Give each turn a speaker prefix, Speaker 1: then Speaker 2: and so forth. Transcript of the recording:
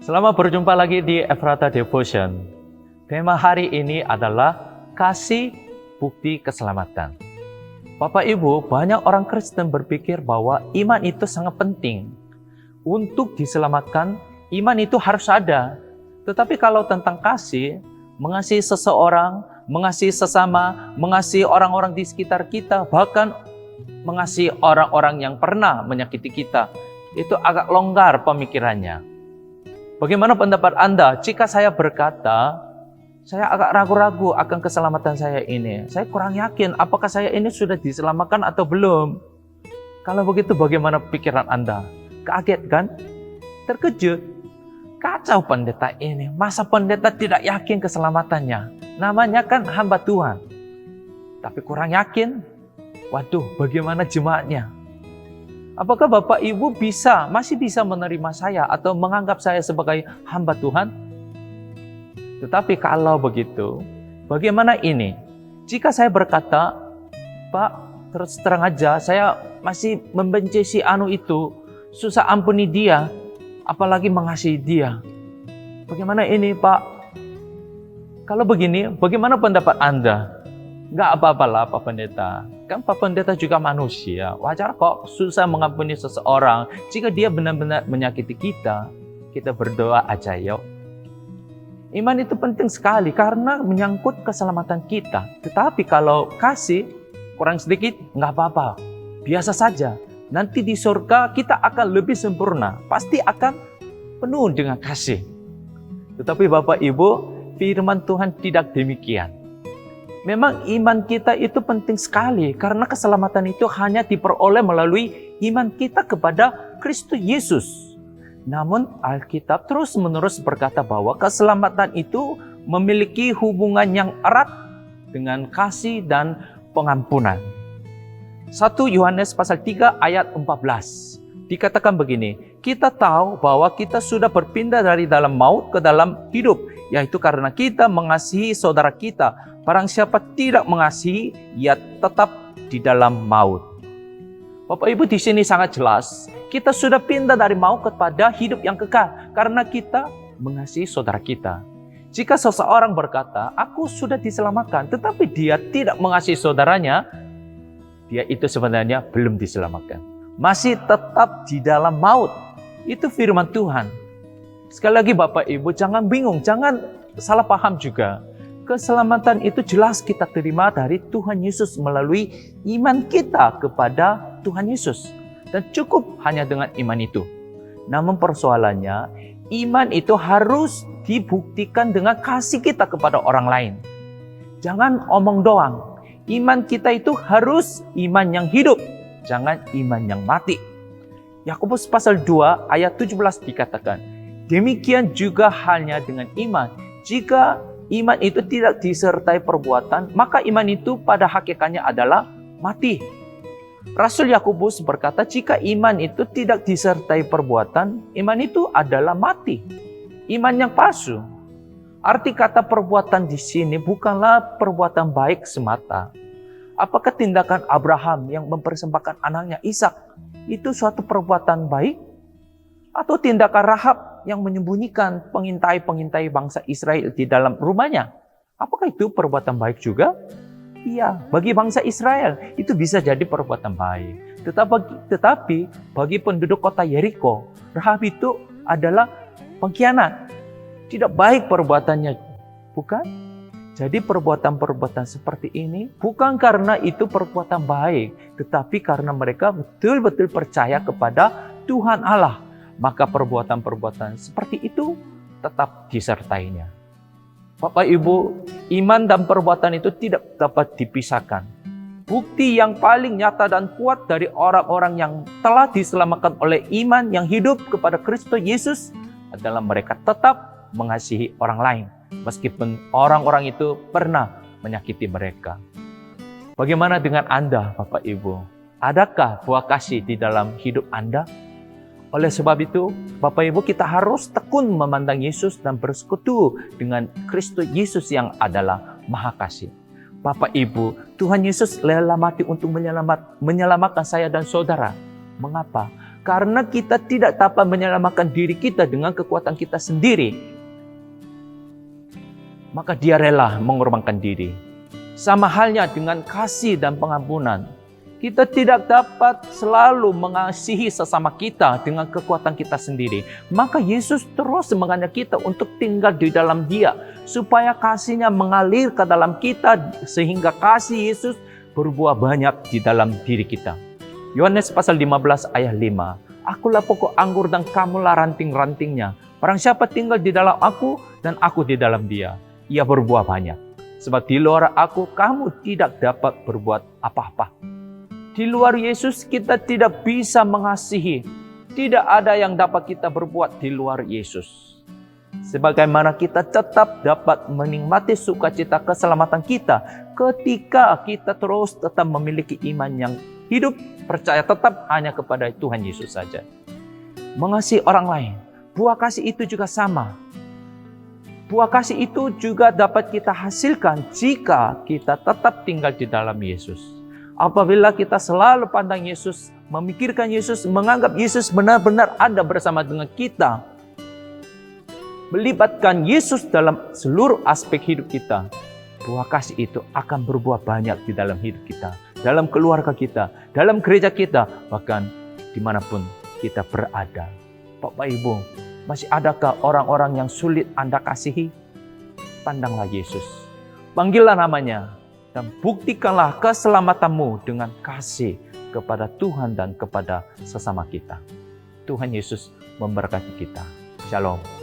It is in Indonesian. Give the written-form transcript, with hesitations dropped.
Speaker 1: Selamat berjumpa lagi di Ephrata Devotion. Tema hari ini adalah kasih bukti keselamatan. Bapak Ibu, banyak orang Kristen berpikir bahwa iman itu sangat penting. Untuk diselamatkan, iman itu harus ada. Tetapi kalau tentang kasih, mengasihi seseorang, mengasihi sesama, mengasihi orang-orang di sekitar kita, bahkan mengasihi orang-orang yang pernah menyakiti kita, itu agak longgar pemikirannya. Bagaimana pendapat Anda jika saya berkata, saya agak ragu-ragu akan keselamatan saya ini. Saya kurang yakin apakah saya ini sudah diselamatkan atau belum. Kalau begitu bagaimana pikiran Anda? Kaget kan? Terkejut? Kacau pendeta ini. Masa pendeta tidak yakin keselamatannya? Namanya kan hamba Tuhan. Tapi kurang yakin? Waduh, bagaimana jemaatnya? Apakah Bapak Ibu masih bisa menerima saya atau menganggap saya sebagai hamba Tuhan? Tetapi kalau begitu, bagaimana ini? Jika saya berkata, Pak, terus terang aja, saya masih membenci si anu itu, susah ampuni dia, apalagi mengasihi dia. Bagaimana ini, Pak? Kalau begini, bagaimana pendapat Anda? Nggak apa-apalah Pak Pendeta. Kan Pak Pendeta juga manusia. Wajar kok susah mengampuni seseorang. Jika dia benar-benar menyakiti kita, kita berdoa aja yuk. Iman itu penting sekali karena menyangkut keselamatan kita. Tetapi kalau kasih kurang sedikit, nggak apa-apa. Biasa saja. Nanti di surga kita akan lebih sempurna. Pasti akan penuh dengan kasih. Tetapi Bapak Ibu, firman Tuhan tidak demikian. Memang iman kita itu penting sekali karena keselamatan itu hanya diperoleh melalui iman kita kepada Kristus Yesus. Namun Alkitab terus-menerus berkata bahwa keselamatan itu memiliki hubungan yang erat dengan kasih dan pengampunan. 1 Yohanes pasal 3 ayat 14 dikatakan begini, kita tahu bahwa kita sudah berpindah dari dalam maut ke dalam hidup, yaitu karena kita mengasihi saudara kita. Barang siapa tidak mengasihi, ia tetap di dalam maut. Bapak Ibu, di sini sangat jelas, kita sudah pindah dari maut kepada hidup yang kekal karena kita mengasihi saudara kita. Jika seseorang berkata, aku sudah diselamatkan, tetapi dia tidak mengasihi saudaranya, dia itu sebenarnya belum diselamatkan. Masih tetap di dalam maut. Itu firman Tuhan. Sekali lagi Bapak Ibu, jangan bingung, jangan salah paham juga. Keselamatan itu jelas kita terima dari Tuhan Yesus melalui iman kita kepada Tuhan Yesus. Dan cukup hanya dengan iman itu. Namun persoalannya, iman itu harus dibuktikan dengan kasih kita kepada orang lain. Jangan omong doang. Iman kita itu harus iman yang hidup, jangan iman yang mati. Yakobus pasal 2 ayat 17 dikatakan, demikian juga halnya dengan iman. Jika iman itu tidak disertai perbuatan, maka iman itu pada hakikatnya adalah mati. Rasul Yakobus berkata, jika iman itu tidak disertai perbuatan, iman itu adalah mati. Iman yang palsu. Arti kata perbuatan di sini bukanlah perbuatan baik semata. Apakah tindakan Abraham yang mempersembahkan anaknya Ishak itu suatu perbuatan baik? Atau tindakan Rahab yang menyembunyikan pengintai-pengintai bangsa Israel di dalam rumahnya? Apakah itu perbuatan baik juga? Iya, bagi bangsa Israel itu bisa jadi perbuatan baik. Tetapi bagi penduduk kota Yeriko, Rahab itu adalah pengkhianat. Tidak baik perbuatannya, bukan? Jadi perbuatan-perbuatan seperti ini bukan karena itu perbuatan baik, tetapi karena mereka betul-betul percaya kepada Tuhan Allah. Maka perbuatan-perbuatan seperti itu tetap disertainya. Bapak Ibu, iman dan perbuatan itu tidak dapat dipisahkan. Bukti yang paling nyata dan kuat dari orang-orang yang telah diselamatkan oleh iman yang hidup kepada Kristus Yesus adalah mereka tetap mengasihi orang lain, meskipun orang-orang itu pernah menyakiti mereka. Bagaimana dengan Anda, Bapak Ibu? Adakah buah kasih di dalam hidup Anda? Oleh sebab itu, Bapak Ibu, kita harus tekun memandang Yesus dan bersekutu dengan Kristus Yesus yang adalah Maha Kasih. Bapak Ibu, Tuhan Yesus rela mati untuk menyelamatkan saya dan saudara. Mengapa? Karena kita tidak dapat menyelamatkan diri kita dengan kekuatan kita sendiri, maka dia rela mengorbankan diri. Sama halnya dengan kasih dan pengampunan. Kita tidak dapat selalu mengasihi sesama kita dengan kekuatan kita sendiri. Maka Yesus terus mengajak kita untuk tinggal di dalam Dia, supaya kasih-Nya mengalir ke dalam kita, sehingga kasih Yesus berbuah banyak di dalam diri kita. Yohanes pasal 15 ayat 5. Akulah pokok anggur dan kamulah ranting-rantingnya. Barang siapa tinggal di dalam aku dan aku di dalam dia, ia berbuah banyak. Sebab di luar aku kamu tidak dapat berbuat apa-apa. Di luar Yesus kita tidak bisa mengasihi. Tidak ada yang dapat kita berbuat di luar Yesus. Sebagaimana kita tetap dapat menikmati sukacita keselamatan kita ketika kita terus tetap memiliki iman yang hidup, percaya tetap hanya kepada Tuhan Yesus saja. Mengasihi orang lain, buah kasih itu juga sama. Buah kasih itu juga dapat kita hasilkan jika kita tetap tinggal di dalam Yesus. Apabila kita selalu pandang Yesus, memikirkan Yesus, menganggap Yesus benar-benar ada bersama dengan kita, melibatkan Yesus dalam seluruh aspek hidup kita, buah kasih itu akan berbuah banyak di dalam hidup kita, dalam keluarga kita, dalam gereja kita, bahkan dimanapun kita berada. Bapak Ibu, masih adakah orang-orang yang sulit Anda kasihi? Pandanglah Yesus, panggillah namanya, dan buktikanlah keselamatanmu dengan kasih kepada Tuhan dan kepada sesama kita. Tuhan Yesus memberkati kita. Shalom.